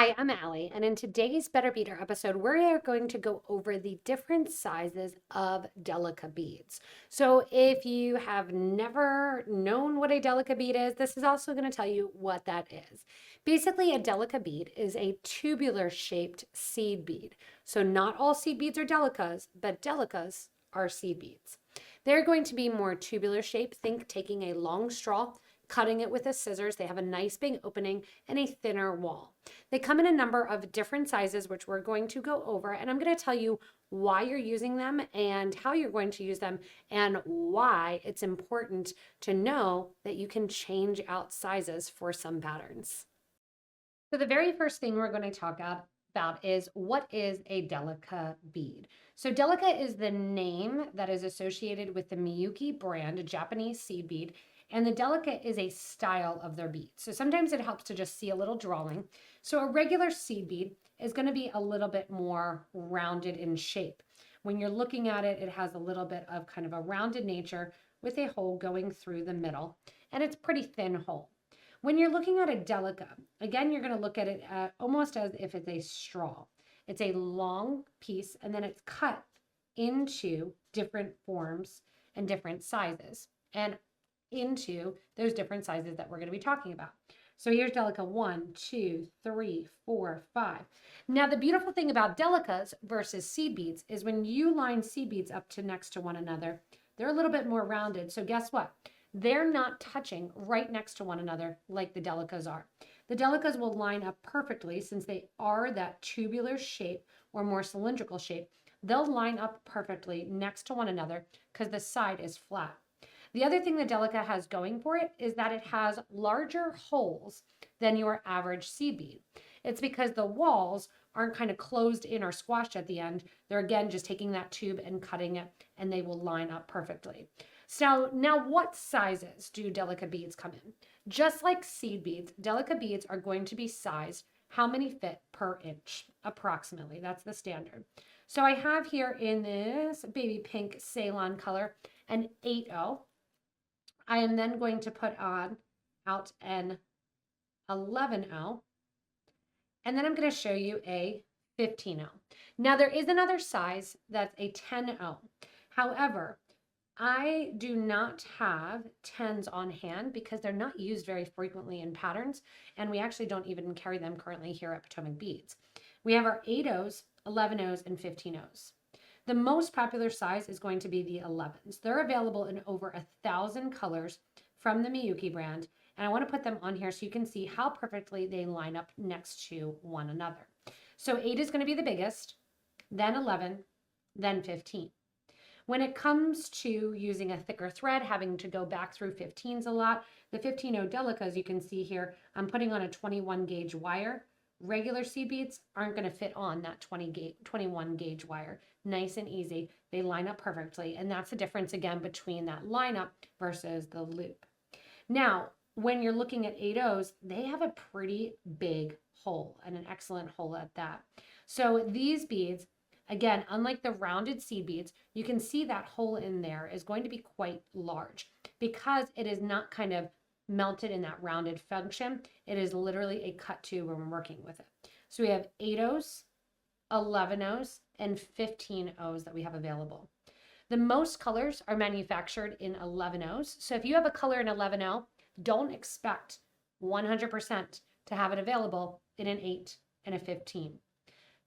Hi, I'm Allie, and in today's Better Beater episode, we are going to go over the different sizes of Delica beads. So, if you have never known what a Delica bead is, this is also going to tell you what that is. Basically, a Delica bead is a tubular shaped seed bead. So, not all seed beads are Delicas, but Delicas are seed beads. They're going to be more tubular shaped. Think taking a long straw, cutting it with a scissors. They have a nice big opening and a thinner wall. They come in a number of different sizes, which we're going to go over, and I'm going to tell you why you're using them and how you're going to use them and why it's important to know that you can change out sizes for some patterns. So the very first thing we're going to talk about is what is a Delica bead. So Delica is the name that is associated with the Miyuki brand, a Japanese seed bead, and the Delica is a style of their bead. So sometimes it helps to just see a little drawing. So a regular seed bead is going to be a little bit more rounded in shape. When you're looking at it, it has a little bit of kind of a rounded nature with a hole going through the middle, and it's a pretty thin hole. When you're looking at a Delica, again, you're going to look at it almost as if it's a straw. It's a long piece, and then it's cut into different forms and different sizes, and into those different sizes that we're going to be talking about. So here's Delica 1, 2, 3, 4, 5. Now, the beautiful thing about Delicas versus seed beads is when you line seed beads up to next to one another, they're a little bit more rounded. So guess what? They're not touching right next to one another like the Delicas are. The Delicas will line up perfectly since they are that tubular shape or more cylindrical shape. They'll line up perfectly next to one another because the side is flat. The other thing the Delica has going for it is that it has larger holes than your average seed bead. It's because the walls aren't kind of closed in or squashed at the end. They're again just taking that tube and cutting it, and they will line up perfectly. So now what sizes do Delica beads come in? Just like seed beads, Delica beads are going to be sized how many fit per inch, approximately. That's the standard. So I have here in this baby pink Ceylon color an 8/0. I am then going to put out an 11/0, and then I'm going to show you a 15/0. Now there is another size that's a 10/0. However, I do not have 10s on hand because they're not used very frequently in patterns, and we actually don't even carry them currently here at Potomac Beads. We have our 8/0s, 11/0s, and 15/0s. The most popular size is going to be the 11s. They're available in over 1,000 colors from the Miyuki brand, and I want to put them on here so you can see how perfectly they line up next to one another. So 8 is going to be the biggest, then 11, then 15. When it comes to using a thicker thread, having to go back through 15s a lot, the 15/0 Delicas, you can see here, I'm putting on a 21 gauge wire. Regular seed beads aren't going to fit on that 21 gauge wire. Nice and easy. They line up perfectly. And that's the difference again between that lineup versus the loop. Now, when you're looking at 8/0s, they have a pretty big hole and an excellent hole at that. So these beads, again, unlike the rounded seed beads, you can see that hole in there is going to be quite large because it is not kind of melted in that rounded function. It is literally a cut tube when we're working with it. So we have 8/0s, 11/0s, and 15/0s that we have available. The most colors are manufactured in 11/0s. So if you have a color in 11/0, don't expect 100% to have it available in an 8 and a 15.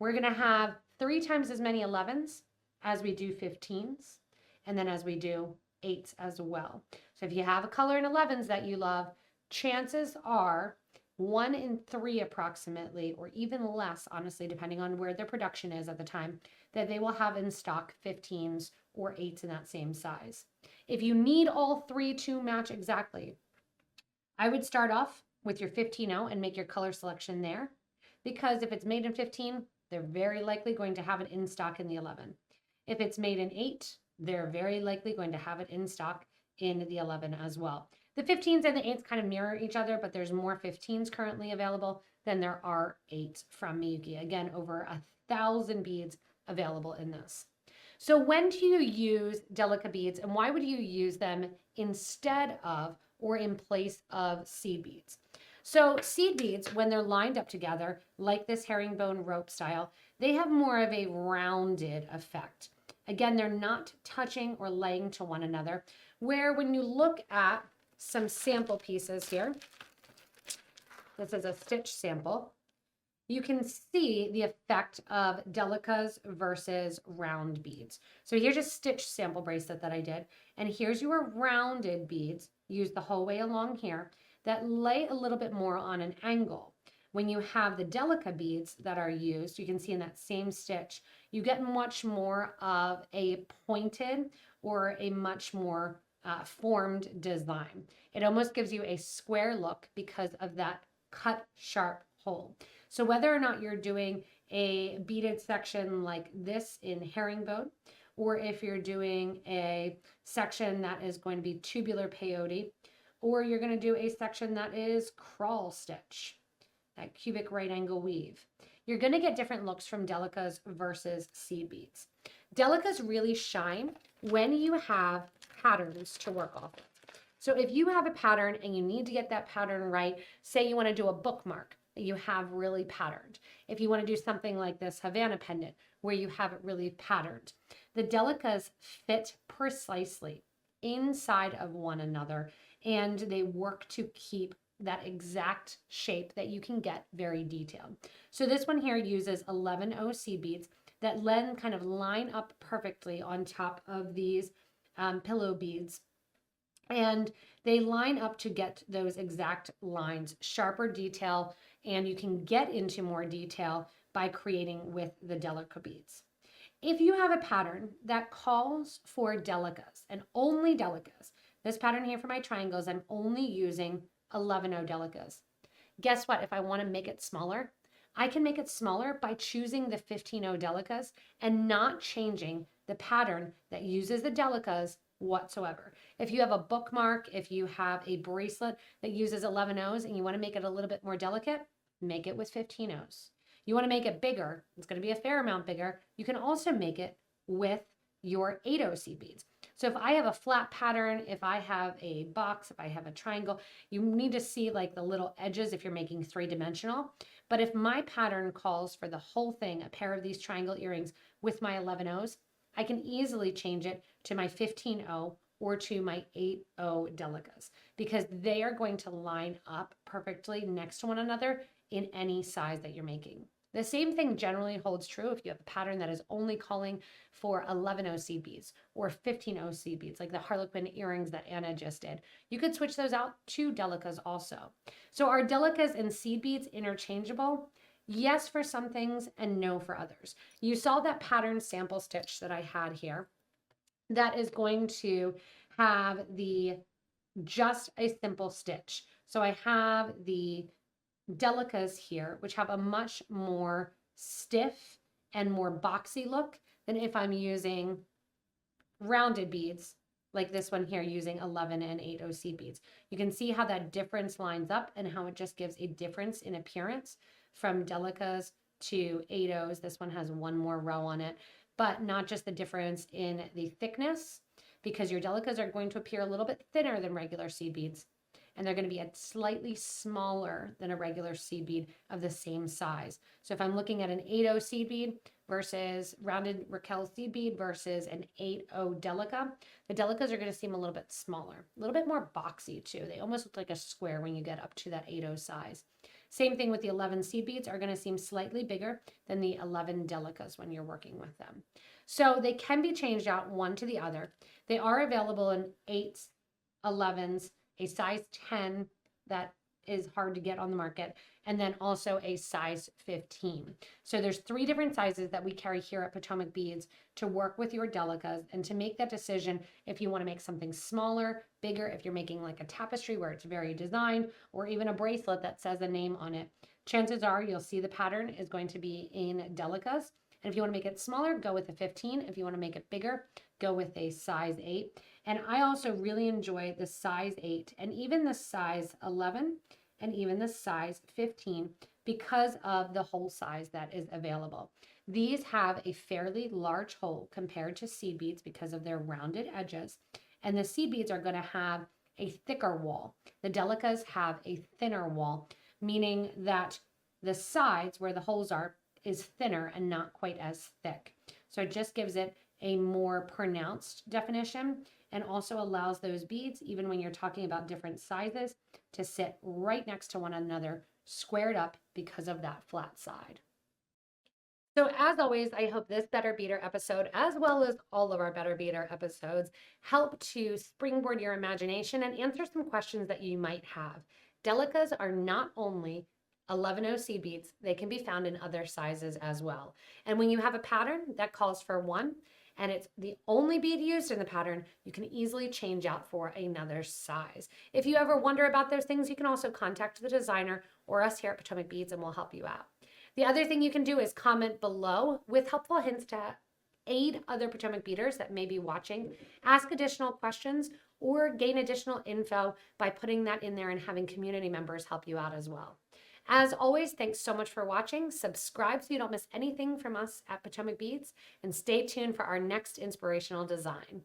We're going to have 3 times as many 11s as we do 15s, and then as we do 8s as well. So if you have a color in 11s that you love, chances are 1 in 3 approximately, or even less, honestly, depending on where their production is at the time, that they will have in stock 15s or 8s in that same size. If you need all 3 to match exactly, I would start off with your 15/0 and make your color selection there, because if it's made in 15, they're very likely going to have it in stock in the 11. If it's made in 8, they're very likely going to have it in stock in the 11 as well. The 15s and the 8s kind of mirror each other, but there's more 15s currently available than there are 8s from Miyuki. Again, over 1,000 beads available in this. So when do you use Delica beads, and why would you use them instead of or in place of seed beads? So seed beads, when they're lined up together, like this herringbone rope style, they have more of a rounded effect. Again, they're not touching or laying to one another, where when you look at some sample pieces here, this is a stitch sample, you can see the effect of Delicas versus round beads. So here's a stitch sample bracelet that I did, and here's your rounded beads, used the whole way along here, that lay a little bit more on an angle. When you have the Delica beads that are used, you can see in that same stitch, you get much more of a pointed or a much more formed design. It almost gives you a square look because of that cut sharp hole. So whether or not you're doing a beaded section like this in herringbone, or if you're doing a section that is going to be tubular peyote, or you're going to do a section that is crawl stitch, that cubic right angle weave, you're going to get different looks from Delicas versus seed beads. Delicas really shine when you have patterns to work off of. So if you have a pattern and you need to get that pattern right, say you want to do a bookmark that you have really patterned. If you want to do something like this Havana pendant where you have it really patterned, the Delicas fit precisely inside of one another, and they work to keep that exact shape that you can get very detailed. So this one here uses 11 seed beads that then kind of line up perfectly on top of these pillow beads. And they line up to get those exact lines, sharper detail, and you can get into more detail by creating with the Delica beads. If you have a pattern that calls for Delicas and only Delicas, this pattern here for my triangles, I'm only using 11 Delicas. Guess what? If I want to make it smaller, I can make it smaller by choosing the 15 Delicas and not changing the pattern that uses the Delicas whatsoever. If you have a bookmark, if you have a bracelet that uses 11 and you want to make it a little bit more delicate, make it with 15 You want to make it bigger, it's going to be a fair amount bigger, you can also make it with your 8 seed beads. So if I have a flat pattern, if I have a box, if I have a triangle, you need to see like the little edges if you're making 3-dimensional. But if my pattern calls for the whole thing, a pair of these triangle earrings with my 11 I can easily change it to my 15 or to my 8 Delicas because they are going to line up perfectly next to one another in any size that you're making. The same thing generally holds true if you have a pattern that is only calling for 11 seed beads or 15 seed beads, like the Harlequin earrings that Anna just did. You could switch those out to Delicas also. So are Delicas and seed beads interchangeable? Yes for some things and no for others. You saw that pattern sample stitch that I had here that is going to have just a simple stitch. So I have the Delicas here, which have a much more stiff and more boxy look than if I'm using rounded beads like this one here using 11 and 8 seed beads. You can see how that difference lines up and how it just gives a difference in appearance from Delicas to 8 This one has one more row on it, but not just the difference in the thickness, because your Delicas are going to appear a little bit thinner than regular seed beads, and they're going to be a slightly smaller than a regular seed bead of the same size. So if I'm looking at an 8 seed bead versus rounded Raquel seed bead versus an 8 Delica, the Delicas are going to seem a little bit smaller, a little bit more boxy too. They almost look like a square when you get up to that 8 size. Same thing with the 11 seed beads are going to seem slightly bigger than the 11 Delicas when you're working with them. So they can be changed out one to the other. They are available in 8s, 11s, a size 10 that is hard to get on the market, and then also a size 15. So there's 3 different sizes that we carry here at Potomac Beads to work with your Delicas and to make that decision if you want to make something smaller, bigger, if you're making like a tapestry where it's very designed, or even a bracelet that says a name on it. Chances are you'll see the pattern is going to be in Delicas. And if you want to make it smaller, go with a 15. If you want to make it bigger, go with a size 8. And I also really enjoy the size 8 and even the size 11 and even the size 15 because of the hole size that is available. These have a fairly large hole compared to seed beads because of their rounded edges. And the seed beads are going to have a thicker wall. The Delicas have a thinner wall, meaning that the sides where the holes are is thinner and not quite as thick. So it just gives it a more pronounced definition and also allows those beads, even when you're talking about different sizes, to sit right next to one another, squared up because of that flat side. So as always, I hope this Better Beater episode, as well as all of our Better Beater episodes, help to springboard your imagination and answer some questions that you might have. Delicas are not only 11O seed beads, they can be found in other sizes as well. And when you have a pattern that calls for one, and it's the only bead used in the pattern, you can easily change out for another size. If you ever wonder about those things, you can also contact the designer or us here at Potomac Beads and we'll help you out. The other thing you can do is comment below with helpful hints to aid other Potomac beaders that may be watching, ask additional questions, or gain additional info by putting that in there and having community members help you out as well. As always, thanks so much for watching. Subscribe so you don't miss anything from us at Potomac Beads, and stay tuned for our next inspirational design.